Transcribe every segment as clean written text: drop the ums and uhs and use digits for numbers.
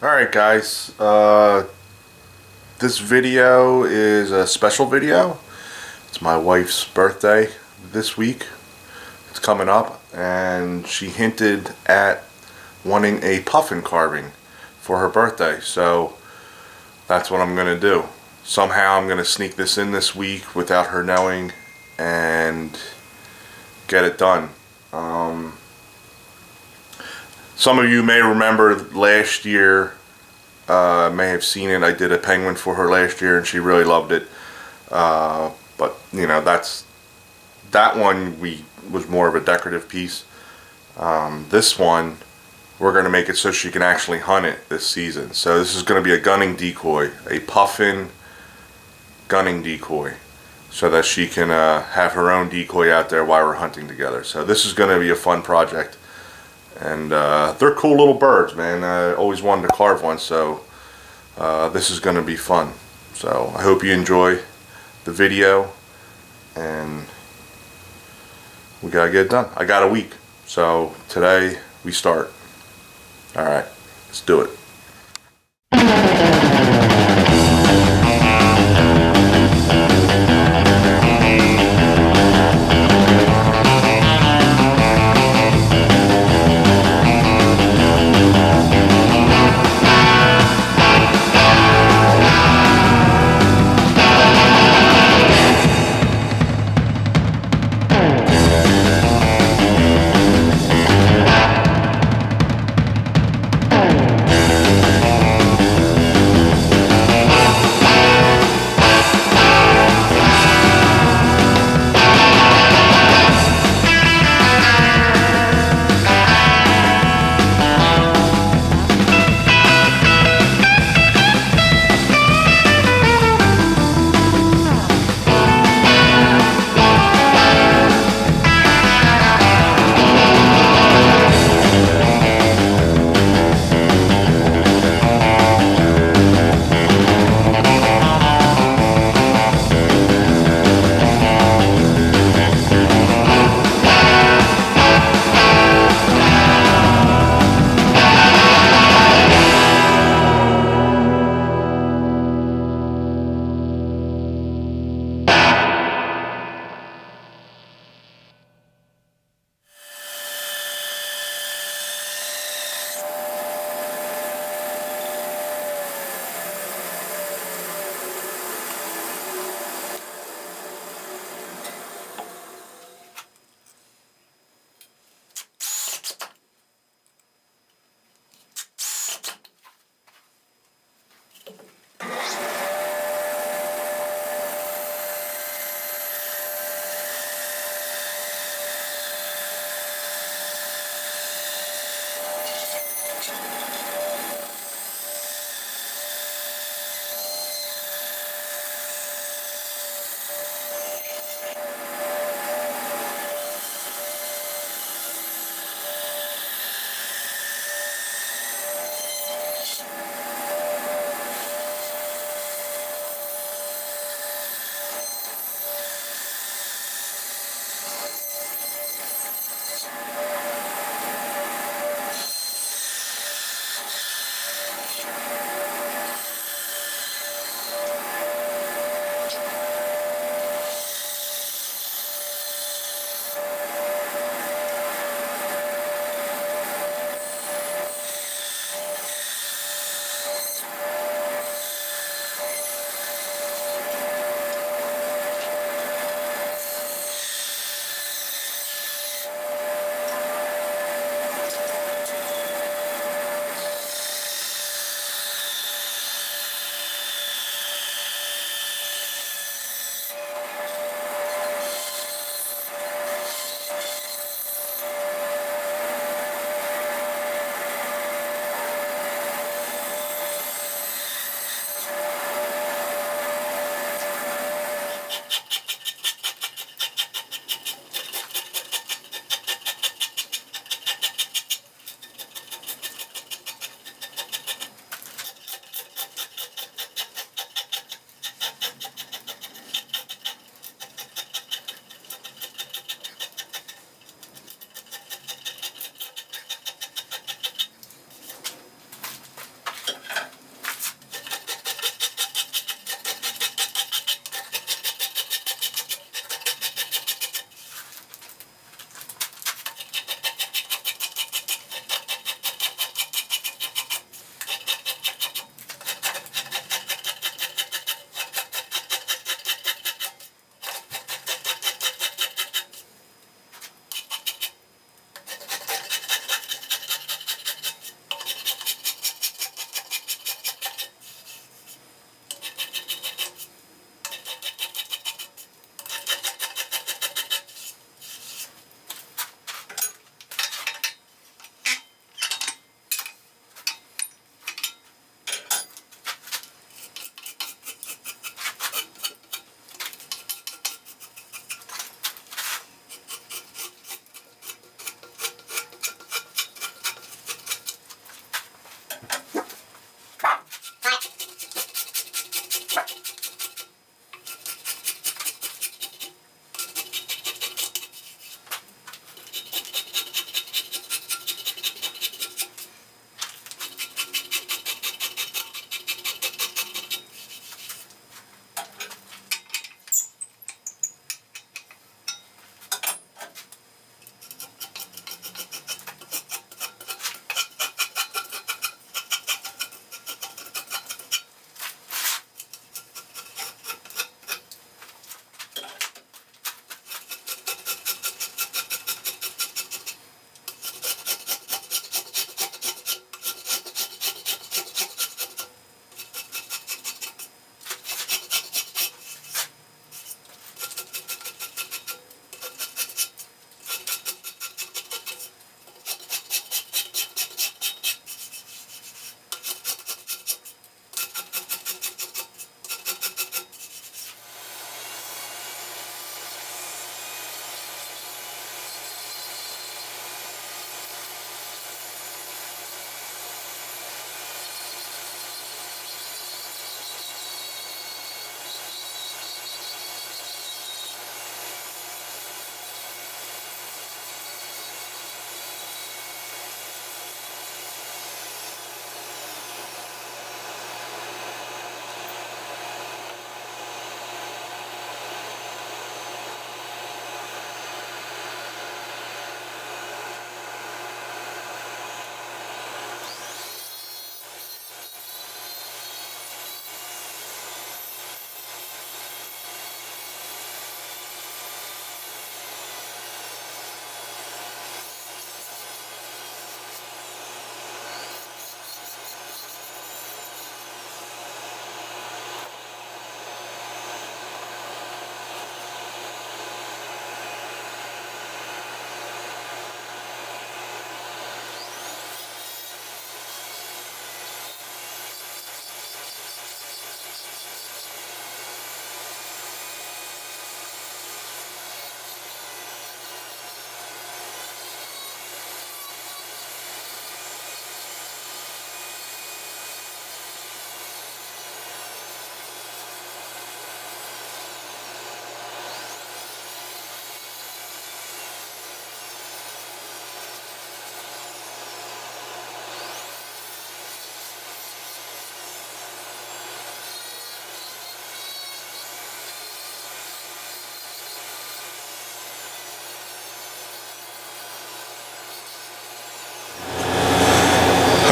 Alright guys, this video is a special video. It's my wife's birthday this week. It's coming up and she hinted at wanting a puffin carving for her birthday. So that's what I'm going to do. Somehow I'm going to sneak this in this week without her knowing and get it done. Some of you may remember last year, may have seen it. I did a penguin for her last year and she really loved it. But you know, that one was more of a decorative piece. This one, we're going to make it so she can actually hunt it this season. So this is going to be a gunning decoy, a puffin gunning decoy, so that she can have her own decoy out there while we're hunting together. So this is going to be a fun project. And they're cool little birds, man. I always wanted to carve one, so this is going to be fun. So I hope you enjoy the video, and we got to get it done. I got a week, so today we start. Alright, let's do it.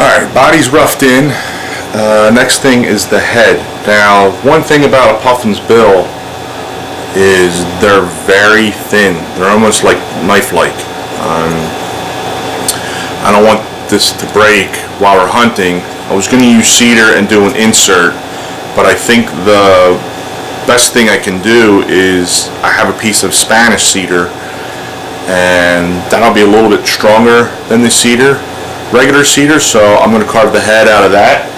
Alright, body's roughed in. Next thing is the head. Now, one thing about a Puffin's bill is they're very thin. They're almost like knife-like. I don't want this to break while we're hunting. I was going to use cedar and do an insert, but I think the best thing I can do is I have a piece of Spanish cedar, and that'll be a little bit stronger than the cedar, regular cedar, so I'm going to carve the head out of that.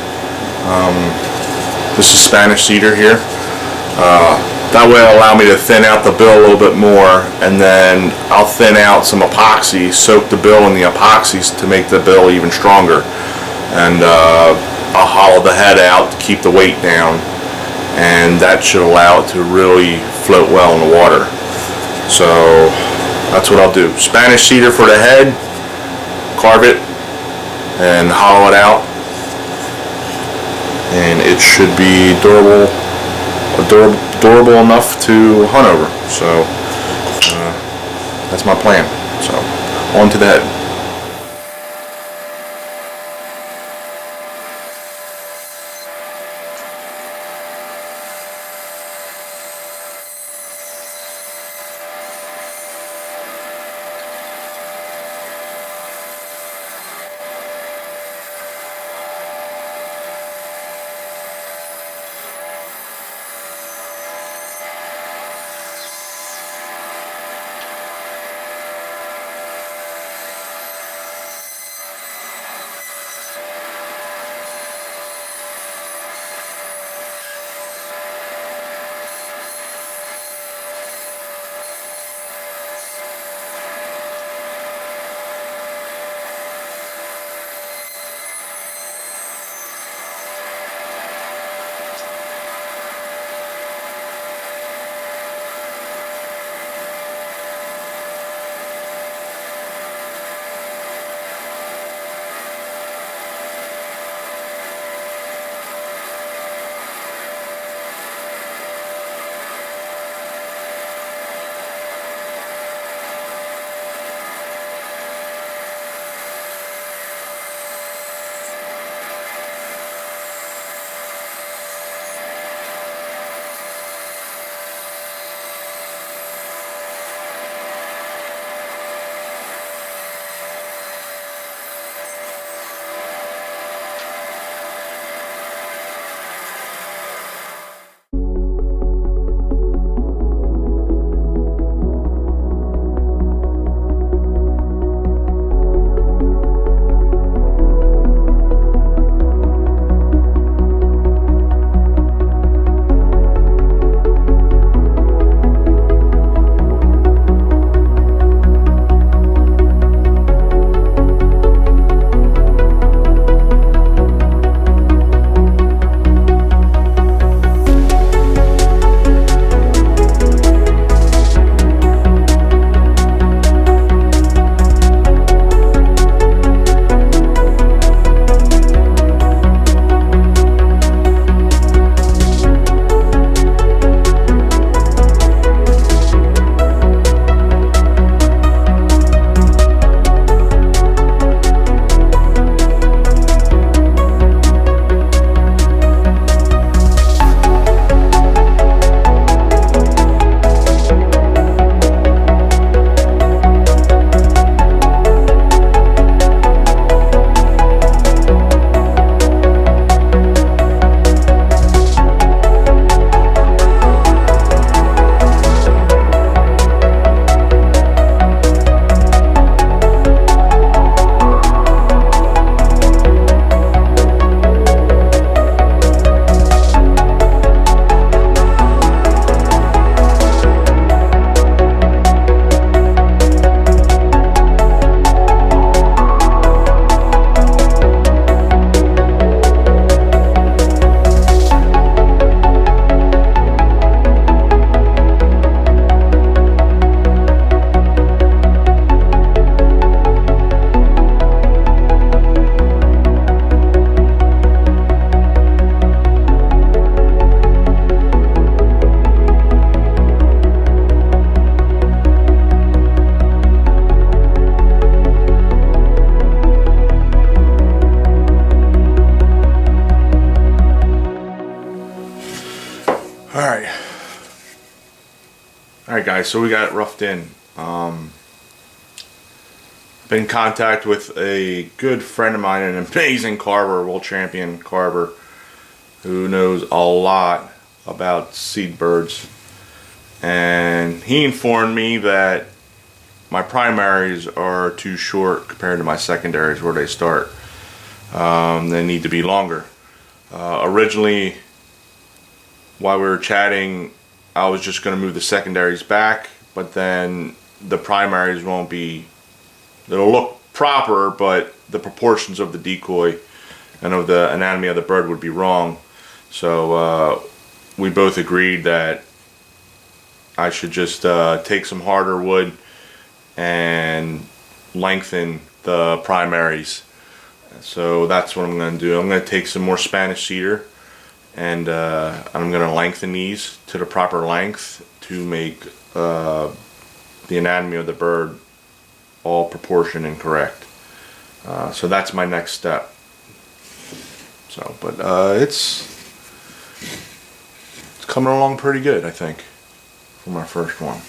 This is Spanish cedar here. That way it'll allow me to thin out the bill a little bit more, and then I'll thin out some epoxy, soak the bill in the epoxies to make the bill even stronger, and I'll hollow the head out to keep the weight down, and that should allow it to really float well in the water. So that's what I'll do. Spanish cedar for the head, carve it and hollow it out, and it should be durable enough to hunt over. So that's my plan. So on to the head. Alright. Alright guys, so we got it roughed in. Been in contact with a good friend of mine, an amazing carver, world champion carver, who knows a lot about seed birds. And he informed me that my primaries are too short compared to my secondaries where they start. They need to be longer. Originally, while we were chatting, I was just going to move the secondaries back, but then the primaries won't be, it'll look proper, but the proportions of the decoy and of the anatomy of the bird would be wrong. So we both agreed that I should just take some harder wood and lengthen the primaries. So that's what I'm going to do. I'm going to take some more Spanish cedar, and I'm going to lengthen these to the proper length to make the anatomy of the bird all proportioned and correct. So that's my next step. So, but it's coming along pretty good, I think, for my first one.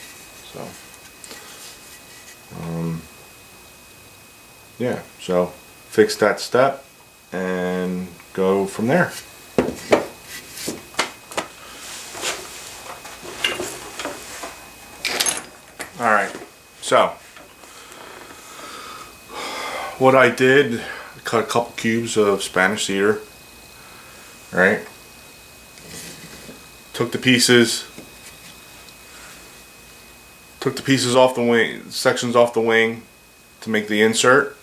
So, yeah. So fix that step and go from there. Alright, so what I did, I cut a couple cubes of Spanish cedar, right? Took the pieces off the wing, sections off the wing to make the insert.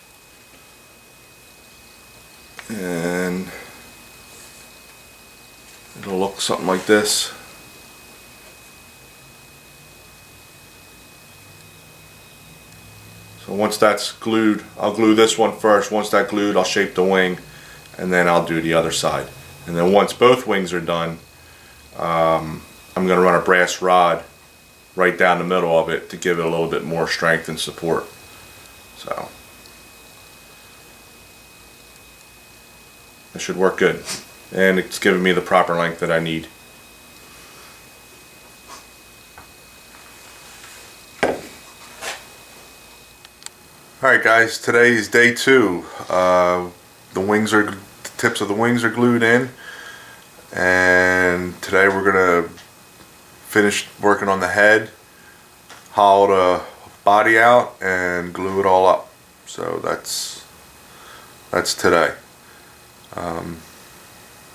And it'll look something like this. So once that's glued, I'll glue this one first. Once that's glued, I'll shape the wing, and then I'll do the other side. And then once both wings are done, I'm going to run a brass rod right down the middle of it to give it a little bit more strength and support. So it should work good, and it's giving me the proper length that I need. Alright guys, today is day 2. The tips of the wings are glued in, and today we're gonna finish working on the head, hollow the body out, and glue it all up. So that's today.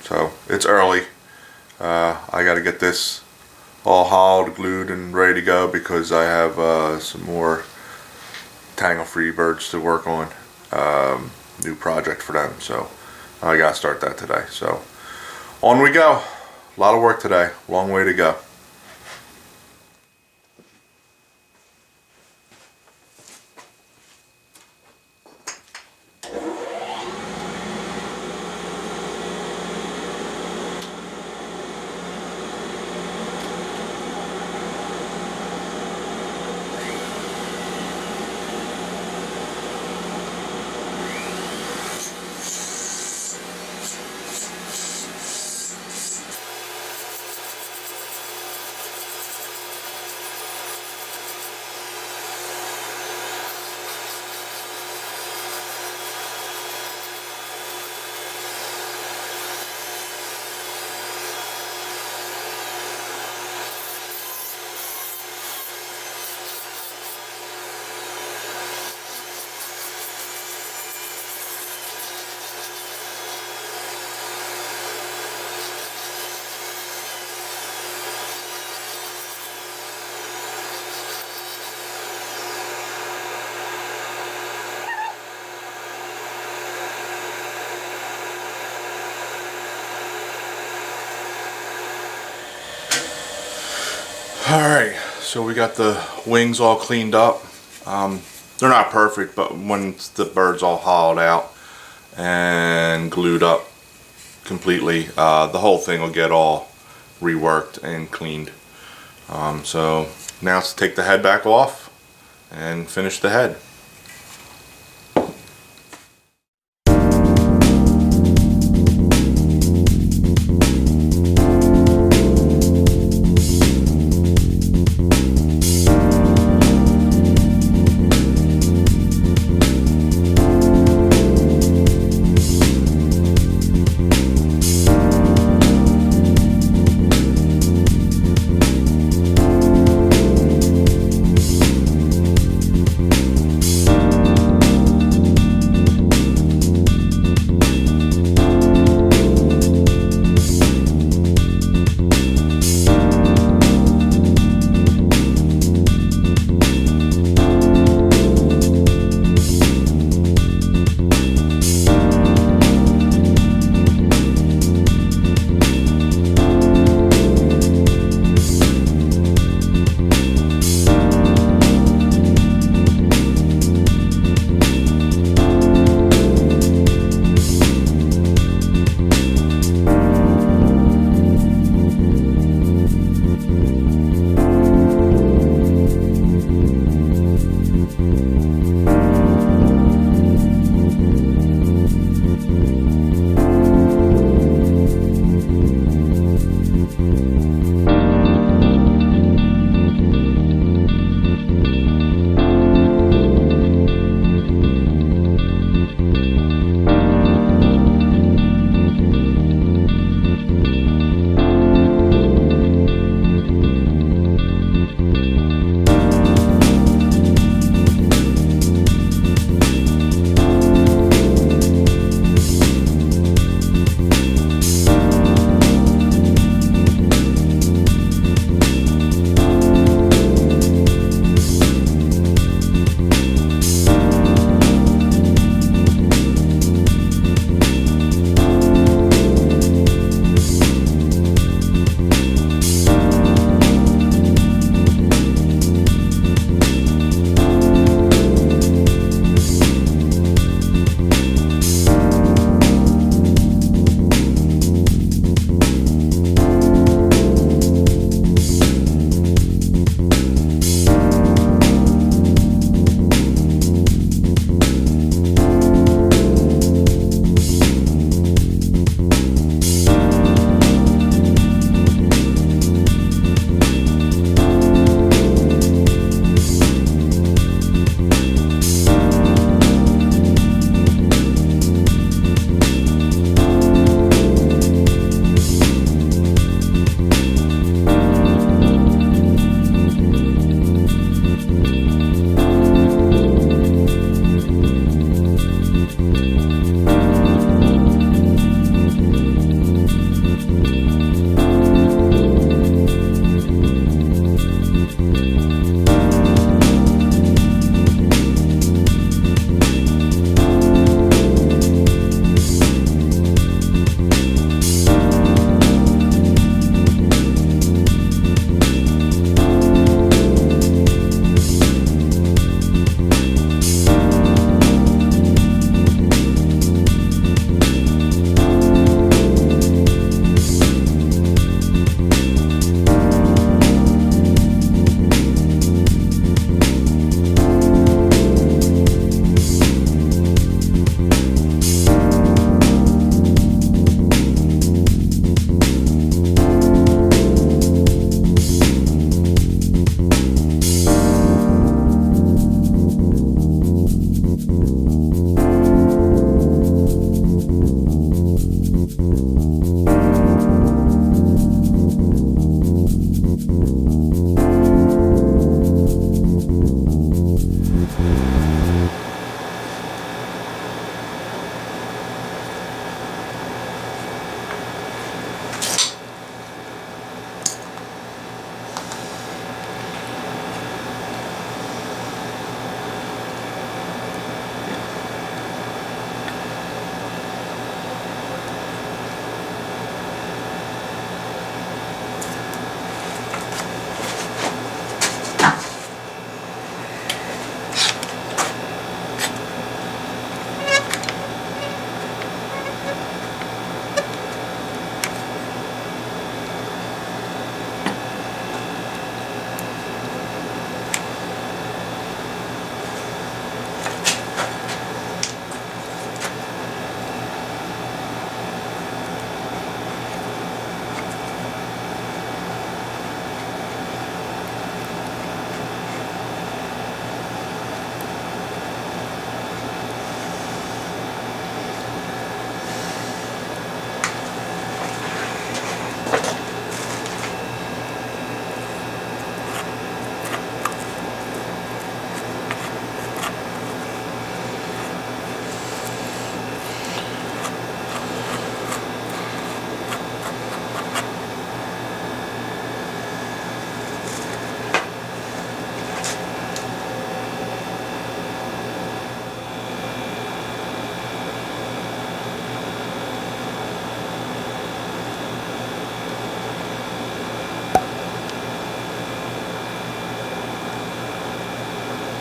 So it's early. I got to get this all hollowed, glued, and ready to go because I have some more tangle-free birds to work on. New project for them, so I got to start that today. So on we go. A lot of work today. Long way to go. Alright, so we got the wings all cleaned up. They're not perfect, but once the bird's all hollowed out and glued up completely, the whole thing will get all reworked and cleaned. So now let's take the head back off and finish the head.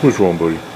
What's wrong, buddy?